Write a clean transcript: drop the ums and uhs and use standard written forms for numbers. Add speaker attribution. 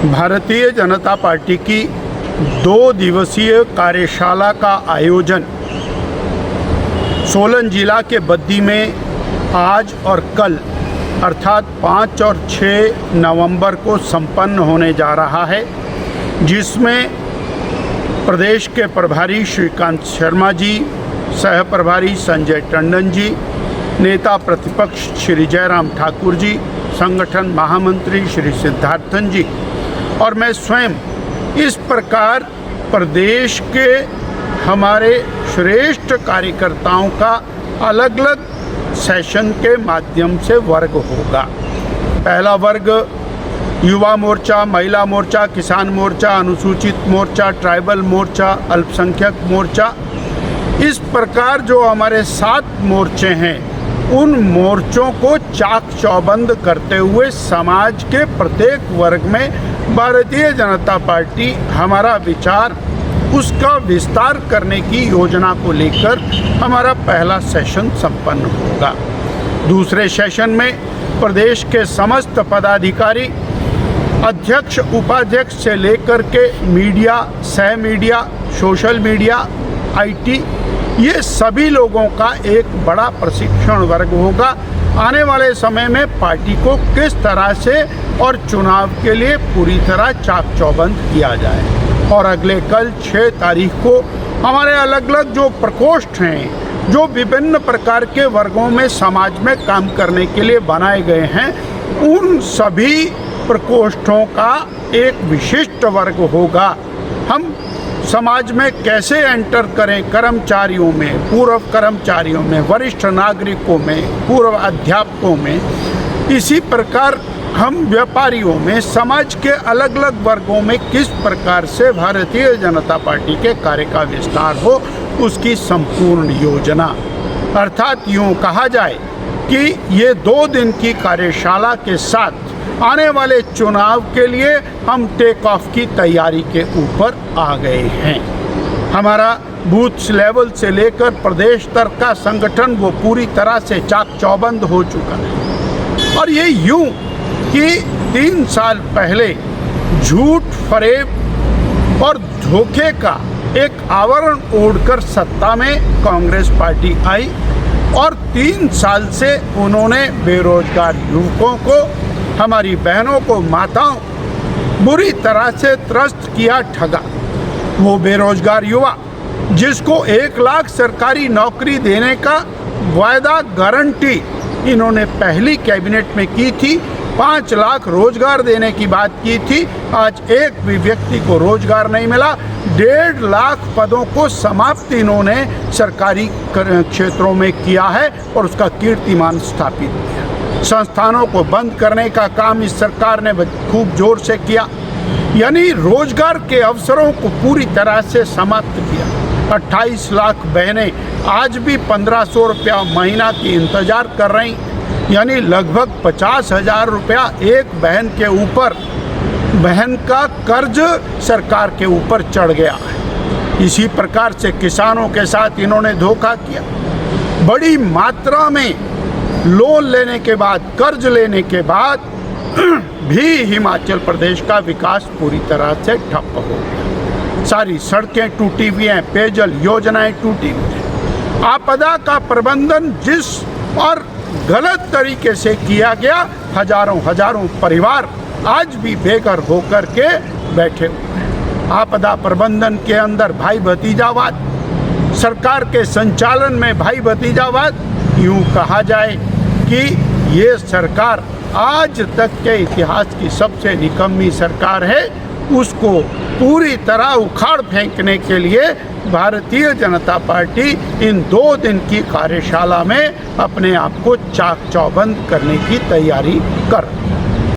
Speaker 1: Bharatiya Janata party की 2 दिवसीय कार्यशाला का आयोजन सोलन जिला के बद्दी में आज और कल अर्थात 5 और 6 नवंबर को संपन्न होने जा रहा है, जिसमें प्रदेश के प्रभारी श्रीकांत शर्मा जी, सह प्रभारी संजय टंडन जी, नेता प्रतिपक्ष श्री जयराम ठाकुर जी, संगठन महामंत्री श्री सिद्धार्थन जी और मैं स्वयं इस प्रकार प्रदेश के हमारे श्रेष्ठ कार्यकर्ताओं का अलग अलग सेशन के माध्यम से वर्ग होगा। पहला वर्ग युवा मोर्चा, महिला मोर्चा, किसान मोर्चा, अनुसूचित मोर्चा, ट्राइबल मोर्चा, अल्पसंख्यक मोर्चा, इस प्रकार जो हमारे 7 मोर्चे हैं उन मोर्चों को चाक चौबंद करते हुए समाज के प्रत्येक वर्ग में भारतीय जनता पार्टी हमारा विचार उसका विस्तार करने की योजना को लेकर हमारा पहला सेशन संपन्न होगा। दूसरे सेशन में प्रदेश के समस्त पदाधिकारी, अध्यक्ष, उपाध्यक्ष से लेकर के मीडिया, सह मीडिया, सोशल मीडिया, आईटी, ये सभी लोगों का एक बड़ा प्रशिक्षण वर्ग होगा। आने वाले समय में पार्टी को किस तरह से और चुनाव के लिए पूरी तरह चाक चौबंद किया जाए। और अगले कल 6 तारीख को हमारे अलग अलग जो प्रकोष्ठ हैं, जो विभिन्न प्रकार के वर्गों में समाज में काम करने के लिए बनाए गए हैं, उन सभी प्रकोष्ठों का एक विशिष्ट वर्ग होगा। हम समाज में कैसे एंटर करें, कर्मचारियों में, पूर्व कर्मचारियों में, वरिष्ठ नागरिकों में, पूर्व अध्यापकों में, इसी प्रकार हम व्यापारियों में, समाज के अलग अलग वर्गों में किस प्रकार से भारतीय जनता पार्टी के कार्य का विस्तार हो, उसकी संपूर्ण योजना। अर्थात यूँ कहा जाए कि ये 2 दिन की कार्यशाला के साथ आने वाले चुनाव के लिए हम टेक ऑफ की तैयारी के ऊपर आ गए हैं। हमारा बूथ लेवल से लेकर प्रदेश स्तर का संगठन वो पूरी तरह से चाक चौबंद हो चुका है। और ये यूं कि 3 साल पहले झूठ, फरेब और धोखे का एक आवरण ओढ़कर सत्ता में कांग्रेस पार्टी आई और 3 साल से उन्होंने बेरोजगार युवकों को, हमारी बहनों को, माताओं बुरी तरह से त्रस्त किया, ठगा। वो बेरोजगार युवा जिसको 1 लाख सरकारी नौकरी देने का वायदा, गारंटी इन्होंने पहली कैबिनेट में की थी, 5 लाख रोजगार देने की बात की थी, आज एक भी व्यक्ति को रोजगार नहीं मिला। 1.5 लाख पदों को समाप्त इन्होंने सरकारी क्षेत्रों में किया है और उसका कीर्तिमान स्थापित किया। संस्थानों को बंद करने का काम इस सरकार ने खूब जोर से किया, यानी रोजगार के अवसरों को पूरी तरह से समाप्त किया। 28 लाख बहनें आज भी 1500 रुपया महीना की इंतजार कर रही, यानी लगभग 50,000 रुपया एक बहन के ऊपर, बहन का कर्ज सरकार के ऊपर चढ़ गया है। इसी प्रकार से किसानों के साथ इन्होंने धोखा किया। बड़ी मात्रा में लोन लेने के बाद, कर्ज लेने के बाद भी हिमाचल प्रदेश का विकास पूरी तरह से ठप हो गया। सारी सड़कें टूटी हुई हैं, पेयजल योजनाएं टूटी हुई हैं। आपदा का प्रबंधन जिस और गलत तरीके से किया गया, हजारों परिवार आज भी बेघर होकर के बैठे हुए हैं। आपदा प्रबंधन के अंदर भाई भतीजावाद, सरकार के संचालन में भाई भतीजावाद, यूँ कहा जाए कि ये सरकार आज तक के इतिहास की सबसे निकम्मी सरकार है। उसको पूरी तरह उखाड़ फेंकने के लिए भारतीय जनता पार्टी इन 2 दिन की कार्यशाला में अपने आप को चाक चौबंद करने की तैयारी कर रही है।